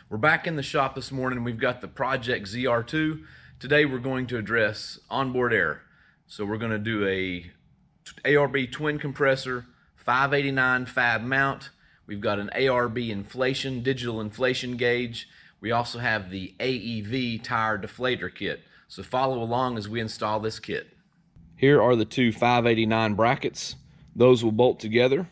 We're back in the shop this morning. We've got the Project ZR2. Today we're going to address onboard air. So we're going to do a ARB twin compressor, 589 fab mount. We've got an ARB inflation, digital inflation gauge. We also have the AEV tire deflator kit. So follow along as we install this kit. Here are the two 589 brackets. Those will bolt together.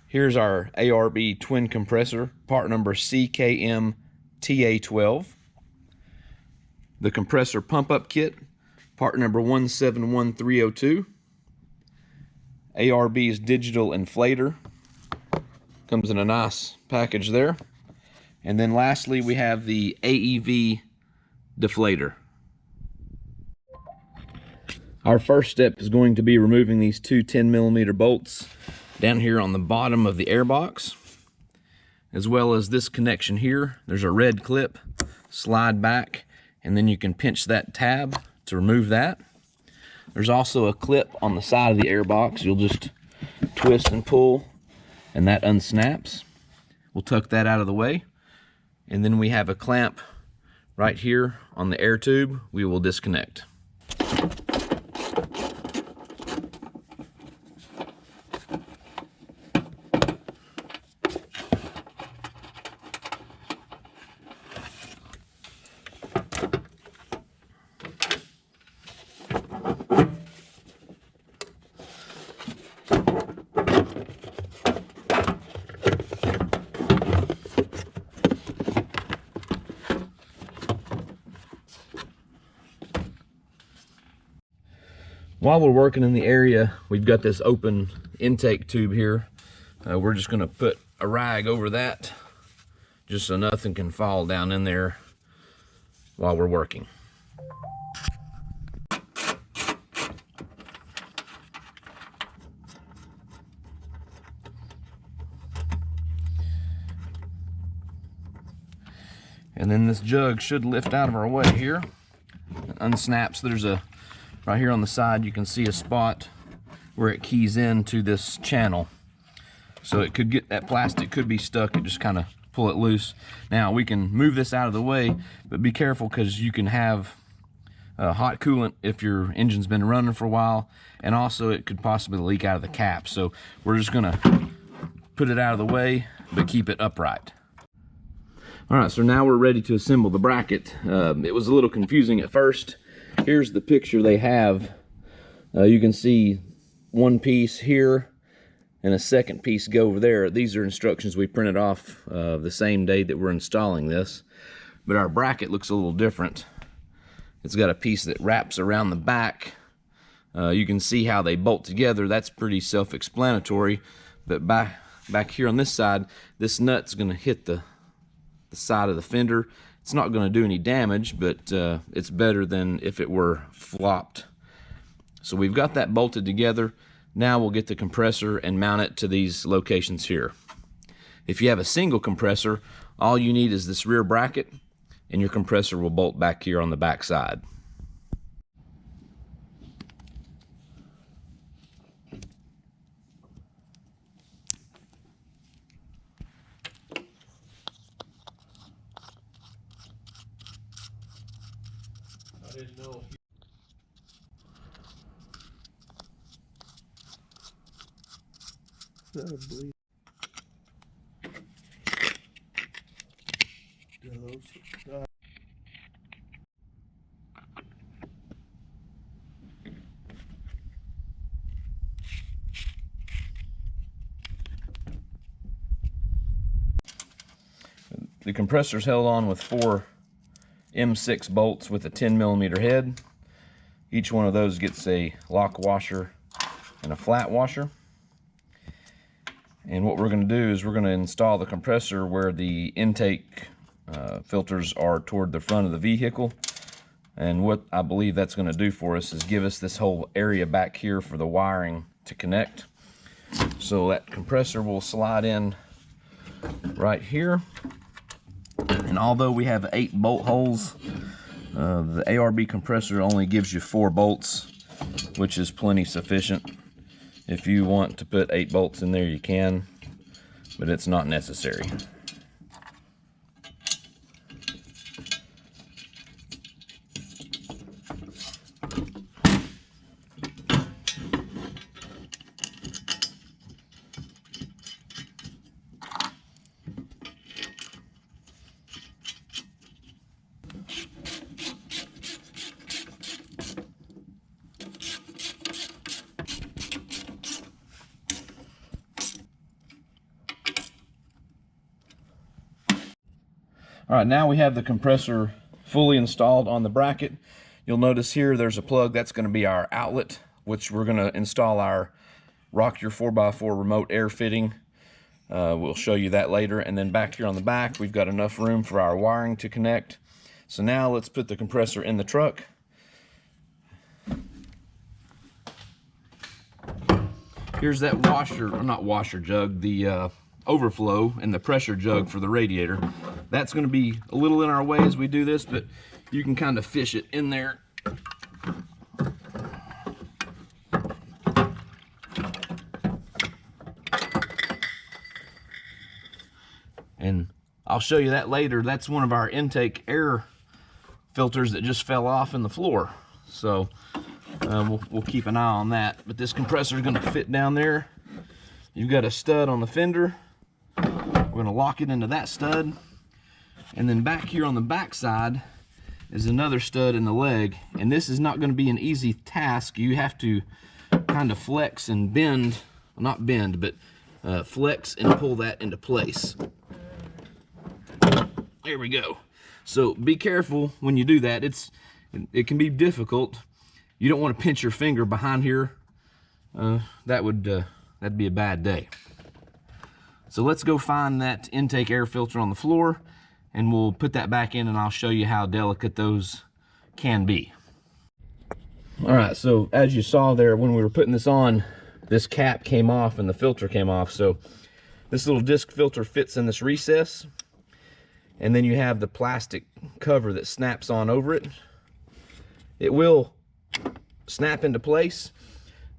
Here's our ARB twin compressor, part number CKM-TA12. The compressor pump-up kit, part number 171302. ARB's digital inflator. Comes in a nice package there. And then lastly, we have the AEV deflator. Our first step is going to be removing these two 10mm bolts down here on the bottom of the air box, as well as this connection here. There's a red clip, slide back, and then you can pinch that tab to remove that. There's also a clip on the side of the air box. You'll just twist and pull, and that unsnaps. We'll tuck that out of the way. And then we have a clamp right here on the air tube. We will disconnect. While we're working in the area, we've got this open intake tube here. We're just gonna put a rag over that just so nothing can fall down in there while we're working. And then this jug should lift out of our way here. It unsnaps. There's a right here on the side, you can see a spot where it keys into this channel. So it could get, that plastic could be stuck, it just kind of pull it loose. Now we can move this out of the way, but be careful because you can have hot coolant if your engine's been running for a while, and also it could possibly leak out of the cap. So we're just gonna put it out of the way, but keep it upright. All right, so now we're ready to assemble the bracket. It was a little confusing at first. Here's the picture they have. You can see one piece here and a second piece go over there. These are instructions we printed off the same day that we're installing this. But our bracket looks a little different. It's got a piece that wraps around the back. You can see how they bolt together. That's pretty self-explanatory. But back here on this side, this nut's going to hit the side of the fender. It's not going to do any damage, but it's better than if it were flopped. So we've got that bolted together. Now we'll get the compressor and mount it to these locations here. If you have a single compressor, all you need is this rear bracket, and your compressor will bolt back here on the back side. The compressor's held on with 4 M6 bolts with a 10mm head. Each one of those gets a lock washer and a flat washer. And what we're going to do is we're going to install the compressor where the intake filters are toward the front of the vehicle. And what I believe that's going to do for us is give us this whole area back here for the wiring to connect. So that compressor will slide in right here. And although we have 8 bolt holes, the ARB compressor only gives you 4 bolts, which is plenty sufficient. If you want to put 8 bolts in there, you can, but it's not necessary. All right, now we have the compressor fully installed on the bracket. You'll notice here there's a plug. That's going to be our outlet, which we're going to install our Rock Your 4x4 remote air fitting. We'll show you that later. And then back here on the back, we've got enough room for our wiring to connect. So now let's put the compressor in the truck. Here's that washer, or not washer jug, the overflow and the pressure jug for the radiator. That's going to be a little in our way as we do this, but you can kind of fish it in there. And I'll show you that later. That's one of our intake air filters that just fell off in the floor. So we'll keep an eye on that. But this compressor is going to fit down there. You've got a stud on the fender. We're going to lock it into that stud. And then back here on the back side is another stud in the leg. And this is not going to be an easy task. You have to kind of flex and bend, well, not bend, but flex and pull that into place. There we go. So be careful when you do that. It can be difficult. You don't want to pinch your finger behind here. That'd be a bad day. So let's go find that intake air filter on the floor, and we'll put that back in, and I'll show you how delicate those can be. All right, so as you saw there, when we were putting this on, this cap came off and the filter came off. So this little disc filter fits in this recess, and then you have the plastic cover that snaps on over it. It will snap into place,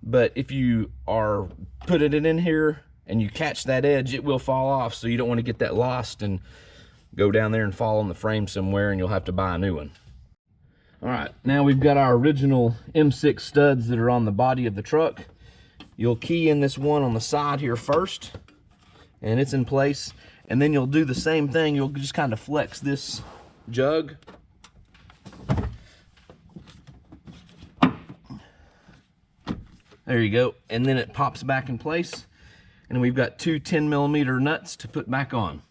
but if you are putting it in here and you catch that edge, it will fall off. So you don't want to get that lost and go down there and fall on the frame somewhere, and you'll have to buy a new one. All right, now we've got our original M6 studs that are on the body of the truck. You'll key in this one on the side here first, and it's in place. And then you'll do the same thing. You'll just kind of flex this jug. There you go. And then it pops back in place. And we've got two 10mm nuts to put back on.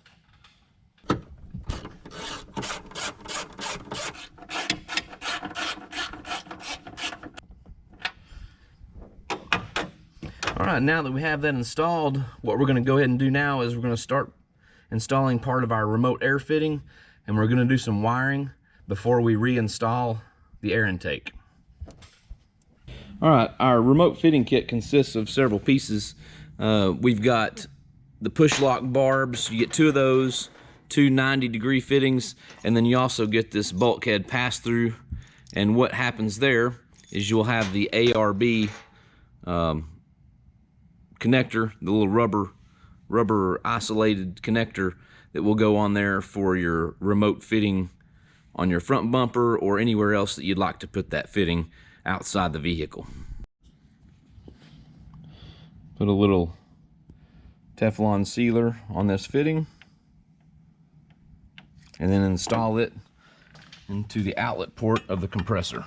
All right, now that we have that installed, what we're going to go ahead and do now is we're going to start installing part of our remote air fitting, and we're going to do some wiring before we reinstall the air intake. All right, our remote fitting kit consists of several pieces. We've got the push lock barbs. You get two of those, two 90-degree fittings, and then you also get this bulkhead pass-through. And what happens there is you'll have the ARB connector, the little rubber isolated connector that will go on there for your remote fitting on your front bumper or anywhere else that you'd like to put that fitting outside the vehicle. Put a little Teflon sealer on this fitting and then install it into the outlet port of the compressor.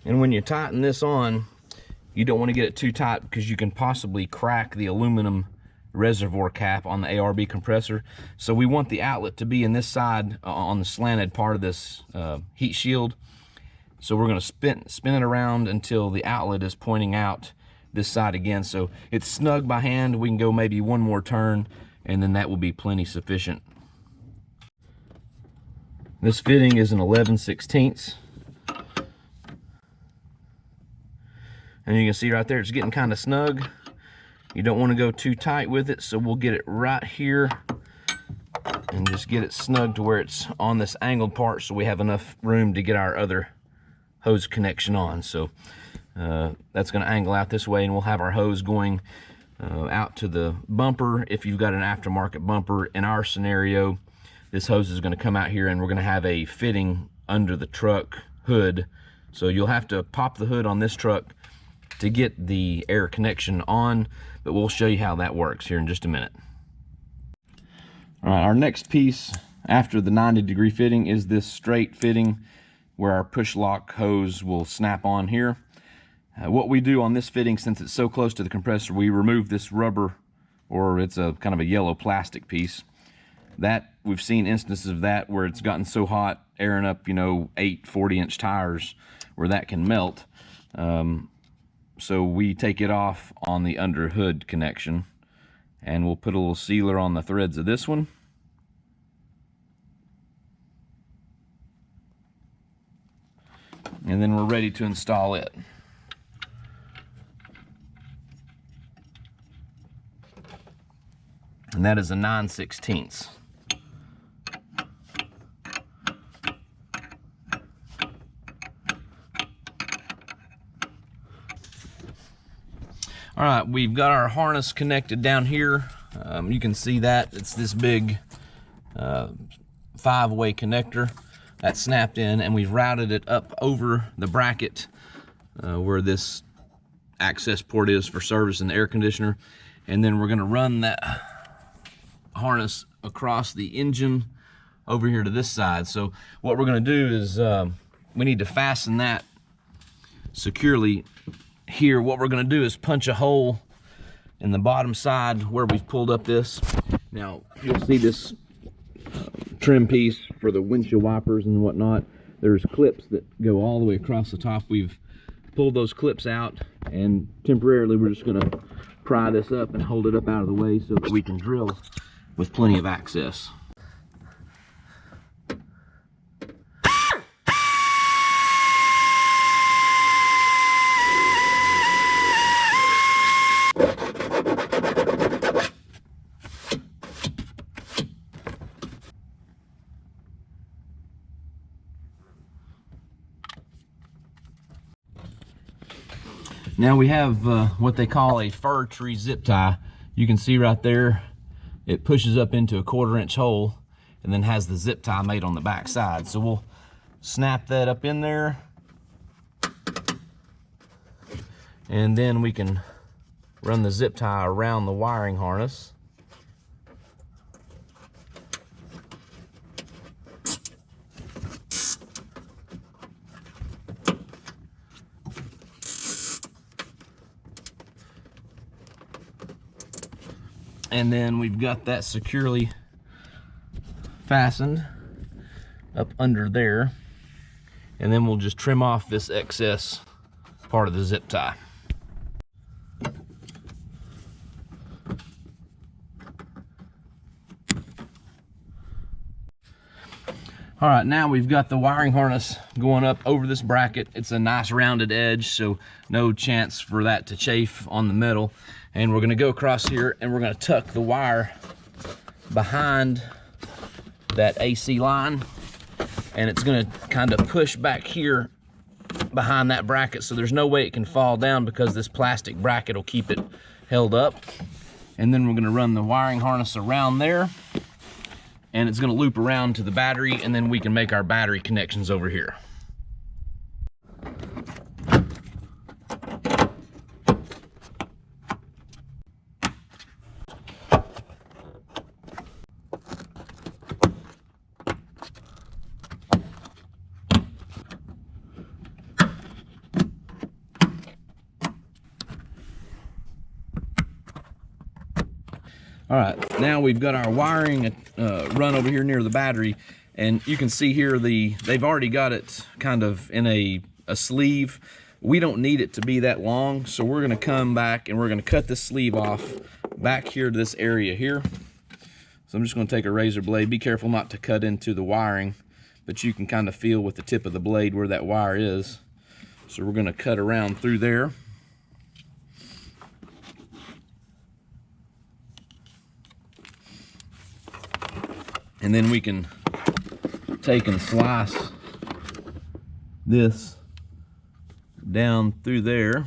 And when you tighten this on, you don't want to get it too tight because you can possibly crack the aluminum reservoir cap on the ARB compressor. So we want the outlet to be in this side on the slanted part of this heat shield. So we're going to spin it around until the outlet is pointing out this side again. So it's snug by hand. We can go maybe one more turn, and then that will be plenty sufficient. This fitting is an 11/16. And you can see right there, it's getting kind of snug. You don't want to go too tight with it, so we'll get it right here and just get it snug to where it's on this angled part so we have enough room to get our other hose connection on. So that's going to angle out this way, and we'll have our hose going out to the bumper. If you've got an aftermarket bumper, in our scenario, this hose is going to come out here, and we're going to have a fitting under the truck hood. So you'll have to pop the hood on this truck to get the air connection on, but we'll show you how that works here in just a minute. All right, our next piece after the 90-degree fitting is this straight fitting where our push lock hose will snap on here. What we do on this fitting, since it's so close to the compressor, we remove this rubber, or it's a kind of a yellow plastic piece. That, we've seen instances of that where it's gotten so hot, airing up, you know, 8 40-inch tires, where that can melt. So we take it off on the under hood connection, and we'll put a little sealer on the threads of this one. And then we're ready to install it. And that is a 9/16. All right, we've got our harness connected down here. You can see that it's this big 5-way connector that's snapped in, and we've routed it up over the bracket where this access port is for service and the air conditioner. And then we're going to run that harness across the engine over here to this side. So what we're going to do is we need to fasten that securely here. What we're going to do is punch a hole in the bottom side where we've pulled up this. Now you'll see this trim piece for the windshield wipers and whatnot. There's clips that go all the way across the top. We've pulled those clips out, and temporarily we're just going to pry this up and hold it up out of the way so that we can drill with plenty of access. Now we have what they call a fir tree zip tie. You can see right there, it pushes up into a 1/4-inch hole and then has the zip tie made on the back side. So we'll snap that up in there, and then we can run the zip tie around the wiring harness. And then we've got that securely fastened up under there. And then we'll just trim off this excess part of the zip tie. All right, now we've got the wiring harness going up over this bracket. It's a nice rounded edge, so no chance for that to chafe on the metal. And we're gonna go across here and we're gonna tuck the wire behind that AC line, and it's gonna kind of push back here behind that bracket, so there's no way it can fall down because this plastic bracket will keep it held up. And then we're gonna run the wiring harness around there, and it's gonna loop around to the battery, and then we can make our battery connections over here. All right, now we've got our wiring run over here near the battery, and you can see here they've already got it kind of in a sleeve. We don't need it to be that long, so we're gonna come back and we're gonna cut this sleeve off back here to this area here. So I'm just gonna take a razor blade. Be careful not to cut into the wiring, but you can kind of feel with the tip of the blade where that wire is. So we're gonna cut around through there. And then we can take and slice this down through there.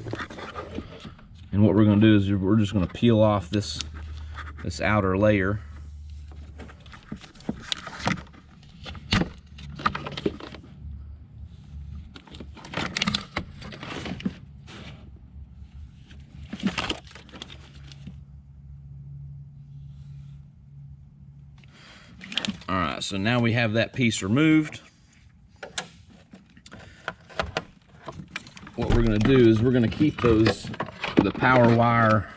And what we're going to do is we're just going to peel off this outer layer. All right, so now we have that piece removed. what we're going to do is we're going to keep the power wire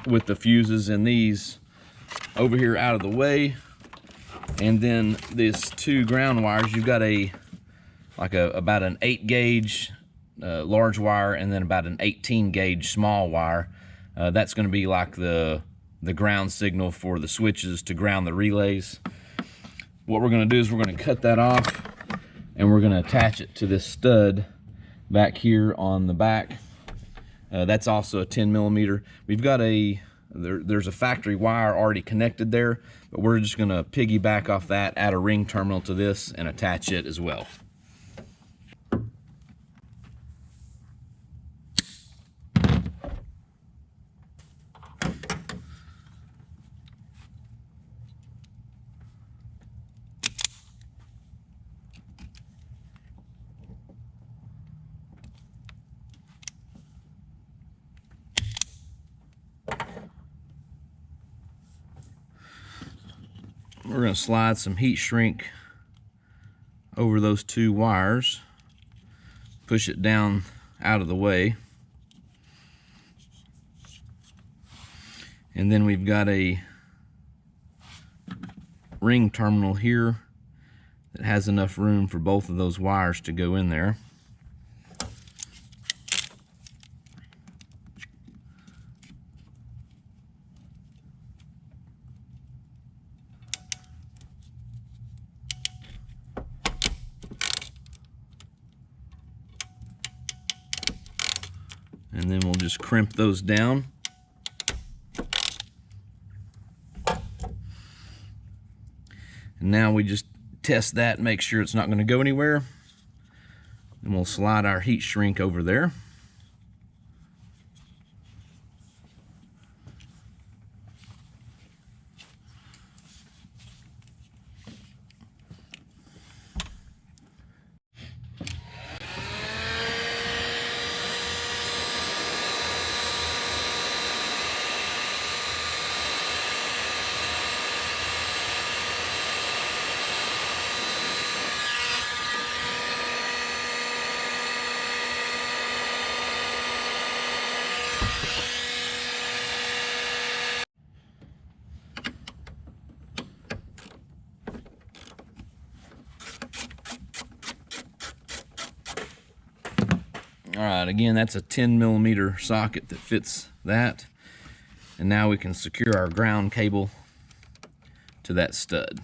with the fuses and these over here out of the way, and then these two ground wires, you've got about an 8 gauge large wire and then about an 18 gauge small wire. That's going to be like the ground signal for the switches to ground the relays. What we're going to do is we're going to cut that off and we're going to attach it to this stud back here on the back. That's also a 10 millimeter. We've got there's a factory wire already connected there, but we're just going to piggyback off that, add a ring terminal to this, and attach it as well. We're going to slide some heat shrink over those two wires, push it down out of the way, and then we've got a ring terminal here that has enough room for both of those wires to go in there. And then we'll just crimp those down. And now we just test that and make sure it's not going to go anywhere. And we'll slide our heat shrink over there. All right, again, that's a 10 millimeter socket that fits that. And now we can secure our ground cable to that stud.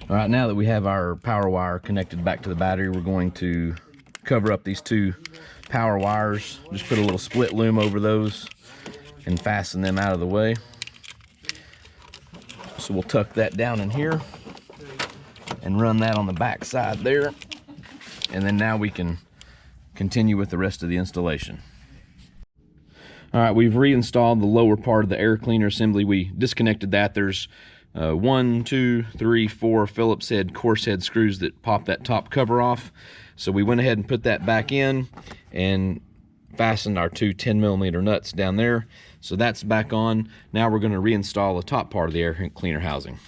All right, now that we have our power wire connected back to the battery, we're going to cover up these two power wires. Just put a little split loom over those and fasten them out of the way. So we'll tuck that down in here and run that on the back side there. And then now we can continue with the rest of the installation. All right, we've reinstalled the lower part of the air cleaner assembly. We disconnected that. There's 1, 2, 3, 4 Phillips head coarse head screws that pop that top cover off. So we went ahead and put that back in and fastened our two 10 millimeter nuts down there. So that's back on. Now we're going to reinstall the top part of the air cleaner housing.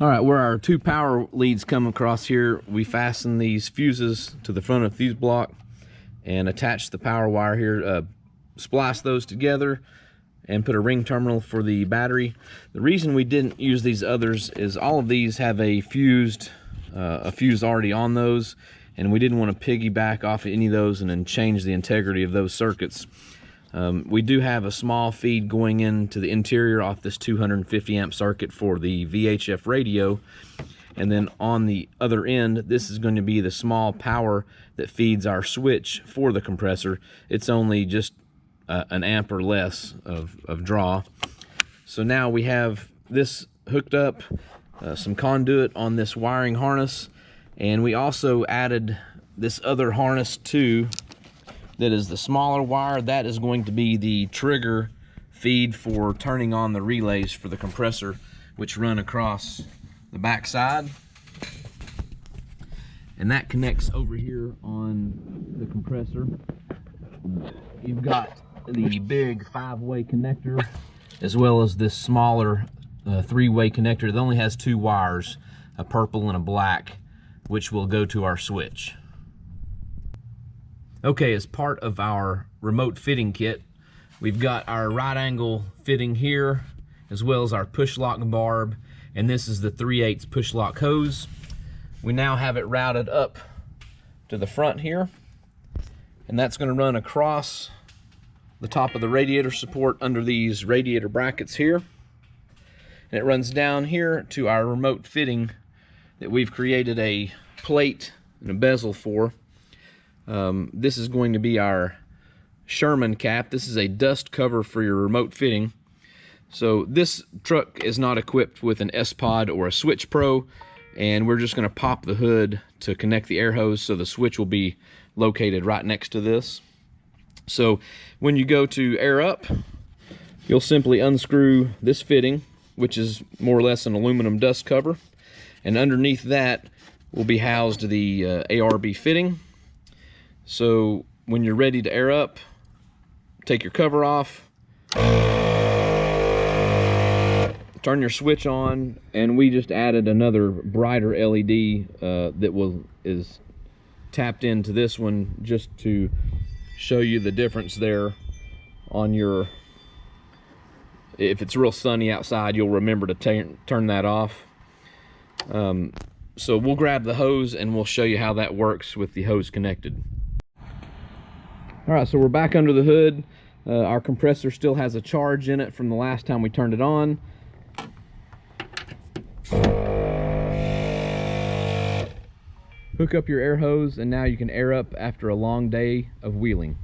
All right, where our 2 power leads come across here, we fasten these fuses to the front of the fuse block and attach the power wire here, splice those together and put a ring terminal for the battery. The reason we didn't use these others is all of these have a fuse already on those, and we didn't want to piggyback off of any of those and then change the integrity of those circuits. We do have a small feed going into the interior off this 250 amp circuit for the VHF radio, and then on the other end, this is going to be the small power that feeds our switch for the compressor. It's only just an amp or less of draw. So now we have this hooked up, some conduit on this wiring harness, and we also added this other harness too, that is the smaller wire. That is going to be the trigger feed for turning on the relays for the compressor, which run across the back side. And that connects over here on the compressor. You've got the big 5-way connector, as well as this smaller 3-way connector that only has 2 wires, a purple and a black, which will go to our switch. Okay, as part of our remote fitting kit, we've got our right angle fitting here, as well as our push lock barb, and this is the 3/8 push lock hose. We now have it routed up to the front here, and that's going to run across the top of the radiator support under these radiator brackets here, and it runs down here to our remote fitting that we've created a plate and a bezel for. This is going to be our Sherman Cap. This is a dust cover for your remote fitting. So this truck is not equipped with an S-Pod or a Switch Pro, and we're just going to pop the hood to connect the air hose, so the switch will be located right next to this. So when you go to air up, you'll simply unscrew this fitting, which is more or less an aluminum dust cover, and underneath that will be housed the ARB fitting. So when you're ready to air up, take your cover off, turn your switch on, and we just added another brighter LED that is tapped into this one, just to show you the difference there on your, if it's real sunny outside, you'll remember to turn that off. So we'll grab the hose and we'll show you how that works with the hose connected. All right, so we're back under the hood. Our compressor still has a charge in it from the last time we turned it on. Hook up your air hose, and now you can air up after a long day of wheeling.